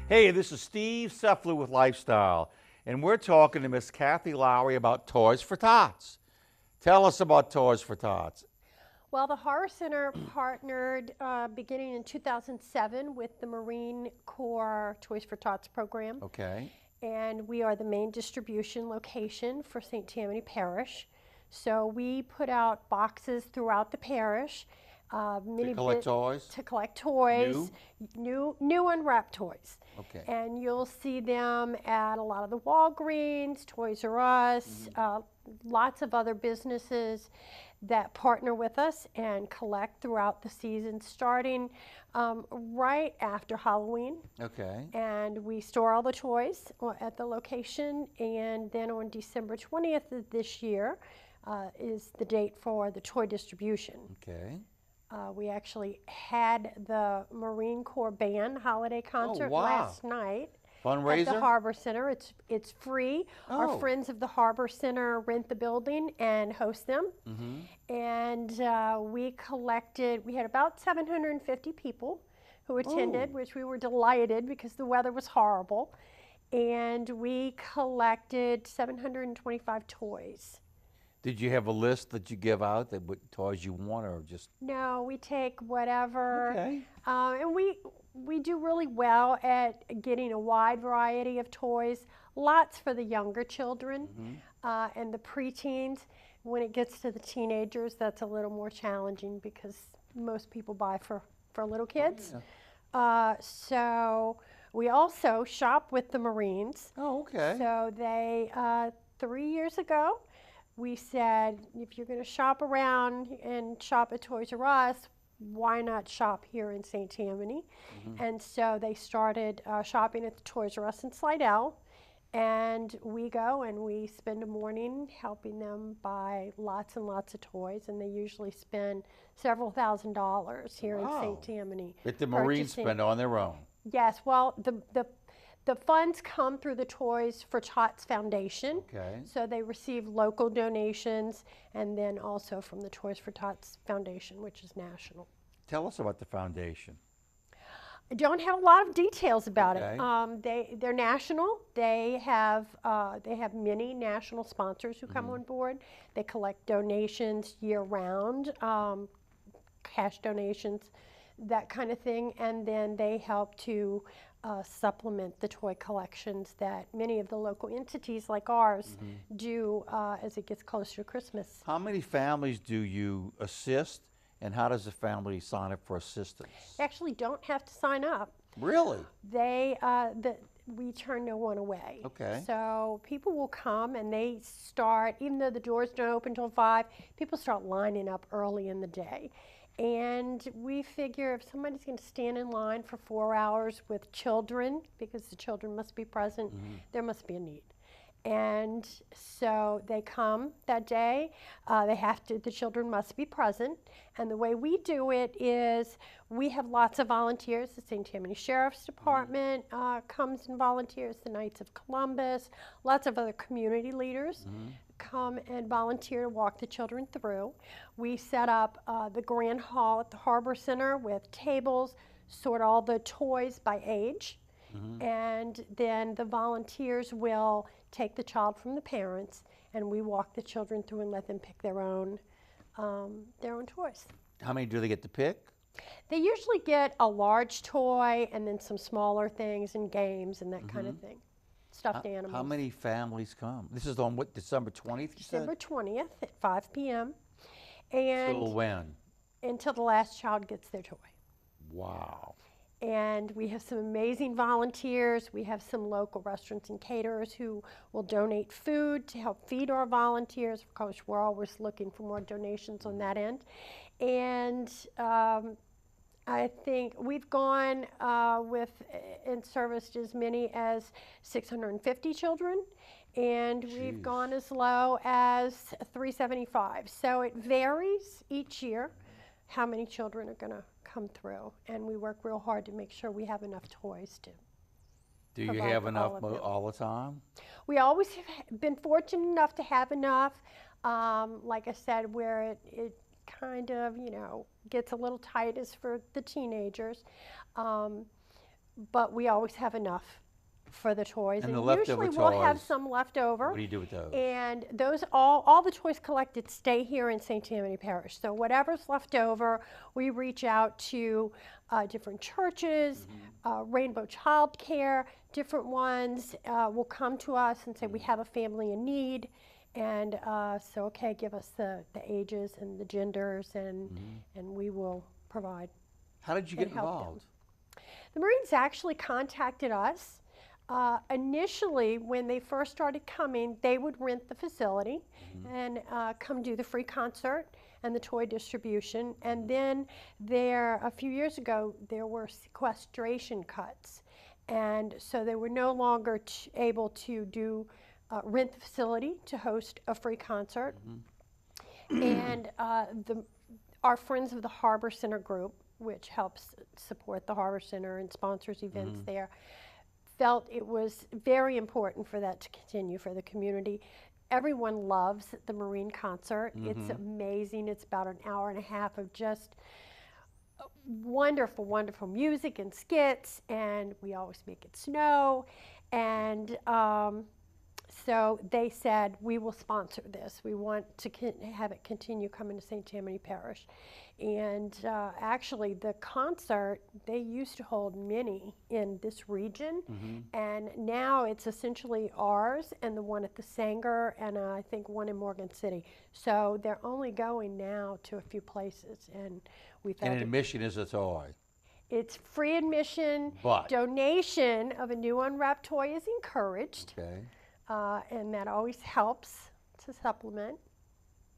Hey, this is Steve Seffler with Lifestyle, and we're talking to Miss Kathy Lowry about Toys for Tots. Tell us about Toys for Tots. Well, the Horror Center partnered beginning in 2007 with the Marine Corps Toys for Tots program. Okay. And we are the main distribution location for St. Tammany Parish. So we put out boxes throughout the parish. To collect toys? To collect toys, new unwrapped toys. Okay. And you'll see them at a lot of the Walgreens, Toys R Us, lots of other businesses that partner with us and collect throughout the season, starting right after Halloween. Okay. And we store all the toys at the location, and then on December 20th of this year is the date for the toy distribution. Okay. We actually had the Marine Corps Band holiday concert last night. Fundraiser? At the Harbor Center. It's free. Our friends of the Harbor Center rent the building and host them. And we had about 750 people who attended, which we were delighted because the weather was horrible. And we collected 725 toys. Did you have a list that you give out that what toys you want, or just? No, we take whatever. Okay. And we do really well at getting a wide variety of toys. Lots for the younger children and the preteens. When it gets to the teenagers, that's a little more challenging because most people buy for little kids. So we also shop with the Marines. Oh, okay. So they 3 years ago, we said, if you're going to shop around and shop at Toys R Us, why not shop here in St. Tammany? And so they started shopping at the Toys R Us in Slidell. And we go and we spend a morning helping them buy lots and lots of toys. And they usually spend several $1,000s here in St. Tammany. That the Marines spend on their own. Yes, well, the funds come through the Toys for Tots Foundation. Okay. So they receive local donations and then also from the Toys for Tots Foundation, which is national. Tell us about the foundation. I don't have a lot of details about Okay. it. They're national. They have many national sponsors who come on board. They collect donations year round, cash donations, that kind of thing, and then they help to supplement the toy collections that many of the local entities like ours do as it gets closer to Christmas. How many families do you assist, and how does a family sign up for assistance? They actually don't have to sign up. Really? We turn no one away. Okay. So people will come and they start, even though the doors don't open until 5, people start lining up early in the day. And we figure if somebody's going to stand in line for 4 hours with children, because the children must be present, there must be a need. And so they come that day. The children must be present. And the way we do it is we have lots of volunteers. The St. Tammany Sheriff's Department comes and volunteers, the Knights of Columbus, lots of other community leaders come and volunteer to walk the children through. We set up the Grand Hall at the Harbor Center with tables, sort all the toys by age. And then the volunteers will take the child from the parents, and we walk the children through and let them pick their own toys. How many do they get to pick? They usually get a large toy and then some smaller things and games and that kind of thing. Stuffed animals. How many families come? This is on what, December 20th, you said? December 20th at 5 p.m. And Till when? until the last child gets their toy. Wow. And we have some amazing volunteers. We have some local restaurants and caterers who will donate food to help feed our volunteers. Of course, we're always looking for more donations on that end. And I think we've gone and serviced as many as 650 children. And we've gone as low as 375. So it varies each year how many children are going to come through, and we work real hard to make sure we have enough toys to Do you provide have for enough all of them. all the time? We always have been fortunate enough to have enough. Like I said, where it kind of, gets a little tight is for the teenagers. but we always have enough for the toys. And the leftover usually we'll have toys, some left over. What do you do with those? And those, all the toys collected stay here in St. Tammany Parish. So whatever's left over, we reach out to different churches, Rainbow Child Care, different ones will come to us and say, we have a family in need. And so, okay, give us the ages and the genders, and we will provide. How did you get and help them. involved? The Marines actually contacted us. Initially, when they first started coming, they would rent the facility and come do the free concert and the toy distribution. And then a few years ago, there were sequestration cuts. And so they were no longer able to rent the facility to host a free concert. And our Friends of the Harbor Center group, which helps support the Harbor Center and sponsors events there, felt it was very important for that to continue for the community. Everyone loves the Marine concert. It's amazing. It's about an hour and a half of just wonderful, wonderful music and skits, and we always make it snow. And so they said, we will sponsor this. We want to have it continue coming to St. Tammany Parish. And actually, the concert, they used to hold many in this region, and now it's essentially ours and the one at the Sanger, and I think one in Morgan City. So they're only going now to a few places, and we felt And admission is a toy. it's free admission. But Donation of a new unwrapped toy is encouraged, okay. and that always helps to supplement.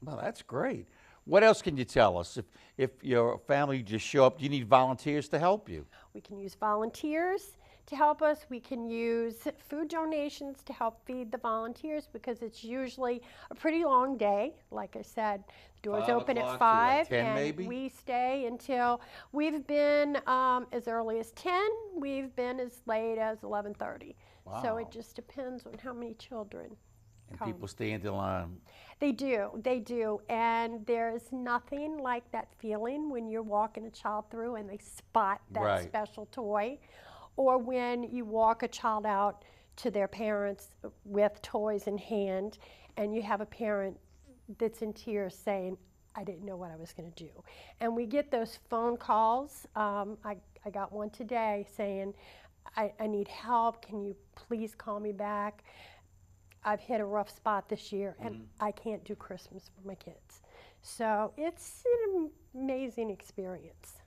Well, that's great. What else can you tell us? If your family just show up, do you need volunteers to help you? We can use volunteers to help us. We can use food donations to help feed the volunteers because it's usually a pretty long day. Like I said, the doors 5 open at o'clock to 5 10 and maybe? we stay until, we've been as early as 10, we've been as late as 11:30. So Wow. it just depends on how many children And come. people stand in line. They do, and there's nothing like that feeling when you're walking a child through and they spot that Right. special toy, or when you walk a child out to their parents with toys in hand and you have a parent that's in tears saying, I didn't know what I was going to do. And we get those phone calls. I got one today saying, I need help, can you please call me back? I've hit a rough spot this year, and I can't do Christmas for my kids. So it's an amazing experience.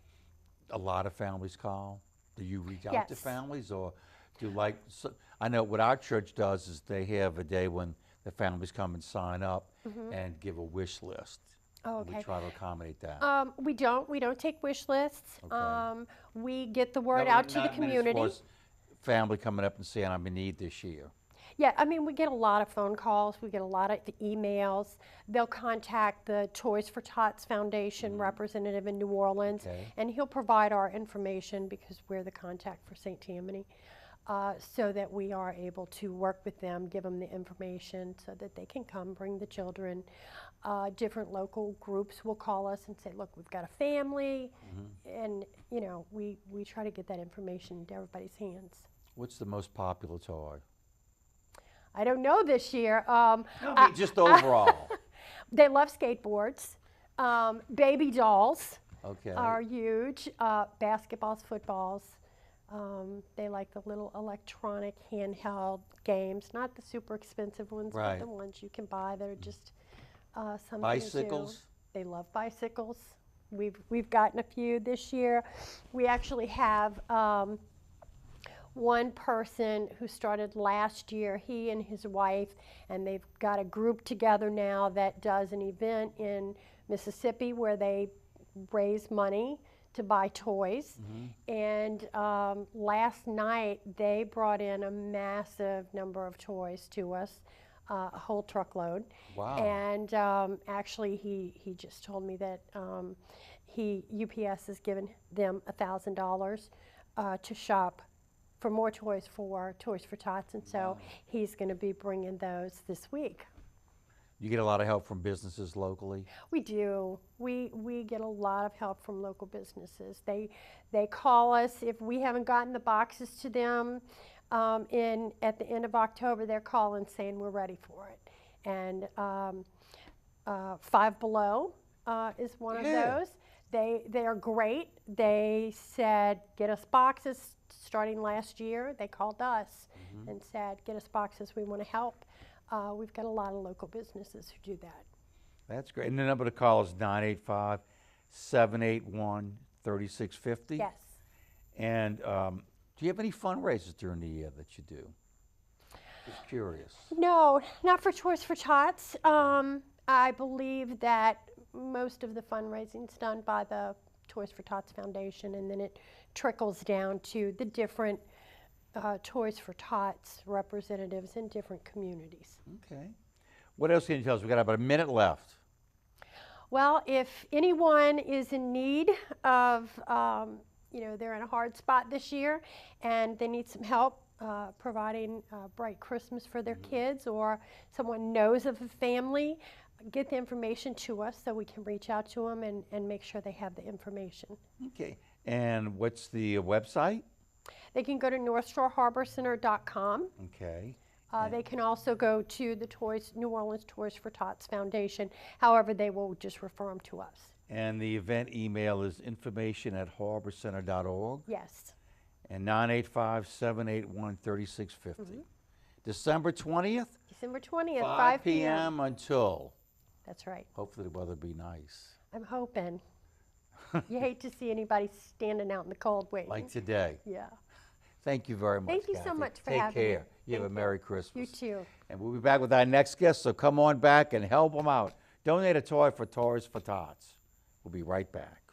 A lot of families call. Do you reach out to Yes. families, or do I know what our church does is they have a day when the families come and sign up and give a wish list. Oh, And okay. we try to accommodate that. We don't take wish lists. Okay. We get the word No, out to the not meant as community. far as family coming up and saying, I'm in need this year. Yeah, I mean, we get a lot of phone calls, we get a lot of emails. They'll contact the Toys for Tots Foundation representative in New Orleans, Okay. and he'll provide our information because we're the contact for St. Tammany, so that we are able to work with them, give them the information so that they can come, bring the children. Different local groups will call us and say, look, we've got a family, and you know, we try to get that information into everybody's hands. What's the most popular toy? I don't know this year. Just overall. They love skateboards. Baby dolls Okay. are huge. Basketballs, footballs. They like the little electronic handheld games, not the super expensive ones, Right. but the ones you can buy that are just something Bicycles? to do. They love bicycles. We've gotten a few this year. We actually have one person who started last year, he and his wife, and they've got a group together now that does an event in Mississippi where they raise money to buy toys. And last night they brought in a massive number of toys to us, a whole truckload. Wow. And actually he just told me that UPS has given them $1,000 to shop for more toys for Tots, and so he's going to be bringing those this week. You get a lot of help from businesses locally? We do. We get a lot of help from local businesses. They call us if we haven't gotten the boxes to them at the end of October. They're calling saying we're ready for it. And Five Below is one of those. They are great. They said get us boxes starting last year. They called us and said get us boxes. We want to help. We've got a lot of local businesses who do that. That's great. And the number to call is 985-781-3650? Yes. And do you have any fundraisers during the year that you do? Just curious. No, not for Toys for Tots. I believe that most of the fundraising is done by the Toys for Tots Foundation, and then it trickles down to the different Toys for Tots representatives in different communities. Okay. What else can you tell us? We've got about a minute left. Well, if anyone is in need of, they're in a hard spot this year and they need some help providing a bright Christmas for their kids, or someone knows of a family, get the information to us so we can reach out to them and make sure they have the information. Okay. And what's the website? They can go to NorthShoreHarborCenter.com. Okay. They can also go to the New Orleans Toys for Tots Foundation. However, they will just refer them to us. And the event email is information@harborcenter.org. Yes. And 985-781-3650. December 20th? December 20th, 5 p.m. until. That's right. Hopefully the weather be nice. I'm hoping. You hate to see anybody standing out in the cold waiting. Like today. Yeah. Thank you very much, Thank you so Kathy. much for Take having me. care. You have a Merry Christmas. You too. And we'll be back with our next guest, so come on back and help them out. Donate a toy for Toys for Tots. We'll be right back.